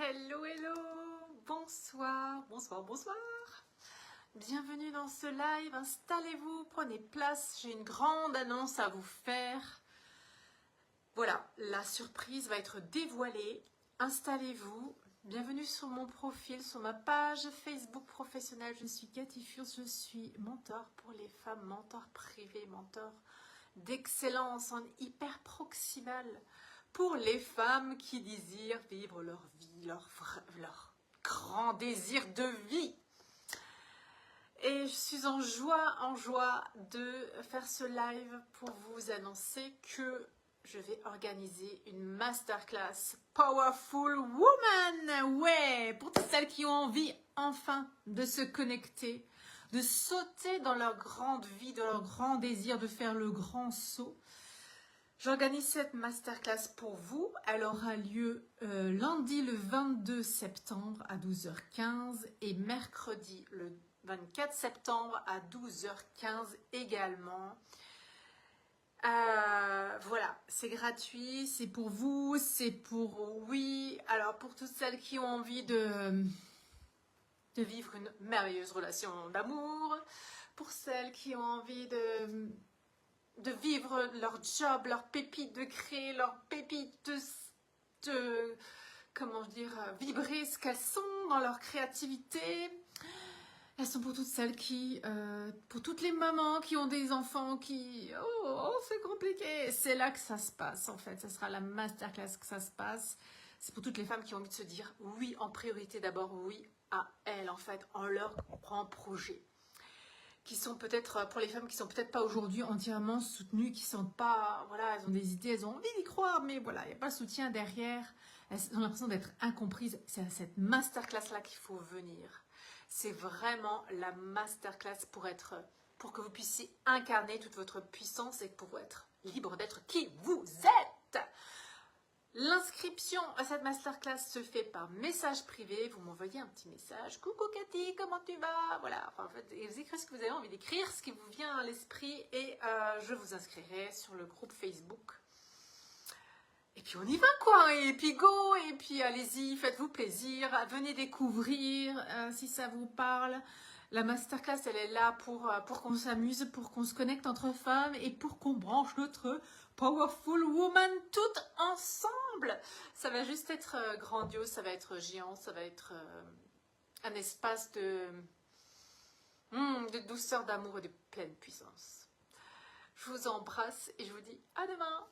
Hello, hello, bonsoir, bonsoir, bonsoir. Bienvenue dans ce live, installez-vous, prenez place, j'ai une grande annonce à vous faire. Voilà, la surprise va être dévoilée, installez-vous. Bienvenue sur mon profil, sur ma page Facebook professionnelle. Je suis Cathy Furst, je suis mentor pour les femmes, mentor privé, mentor d'excellence en hyper proximal pour les femmes qui désirent vivre leur vie, leur grand désir de vie. Et je suis en joie de faire ce live pour vous annoncer que je vais organiser une masterclass Powerful Woman. Ouais, pour toutes celles qui ont envie enfin de se connecter, de sauter dans leur grande vie, dans leur grand désir de faire le grand saut. J'organise cette masterclass pour vous. Elle aura lieu lundi le 22 septembre à 12h15 et mercredi le 24 septembre à 12h15 également. Voilà, c'est gratuit, c'est pour vous, c'est pour oui. Alors pour toutes celles qui ont envie de vivre une merveilleuse relation d'amour, pour celles qui ont envie de vivre leur job, leur pépite, de créer leur pépite, de comment dire, vibrer ce qu'elles sont dans leur créativité. Elles sont pour toutes celles qui, pour toutes les mamans qui ont des enfants qui, oh c'est compliqué. C'est là que ça se passe en fait, ça sera la masterclass que ça se passe. C'est pour toutes les femmes qui ont envie de se dire oui en priorité d'abord, oui à elles en fait, en leur grand projet. Qui sont peut-être, pour les femmes qui sont peut-être pas aujourd'hui entièrement soutenues, qui sont pas, voilà, elles ont des idées, elles ont envie d'y croire, mais voilà, il n'y a pas de soutien derrière, elles ont l'impression d'être incomprises. C'est à cette masterclass-là qu'il faut venir. C'est vraiment la masterclass pour que vous puissiez incarner toute votre puissance et pour être libre d'être qui vous êtes. L'inscription à cette masterclass se fait par message privé. Vous m'envoyez un petit message. Coucou Cathy, comment tu vas? Voilà, enfin, en fait, vous écrivez ce que vous avez envie d'écrire, ce qui vous vient à l'esprit et je vous inscrirai sur le groupe Facebook. Et puis on y va quoi, et puis go, et puis allez-y, faites-vous plaisir, venez découvrir si ça vous parle. La masterclass, elle est là pour qu'on s'amuse, pour qu'on se connecte entre femmes et pour qu'on branche notre Powerful Woman toutes ensemble. Ça va juste être grandiose, ça va être géant, ça va être un espace de douceur, d'amour et de pleine puissance. Je vous embrasse et je vous dis à demain.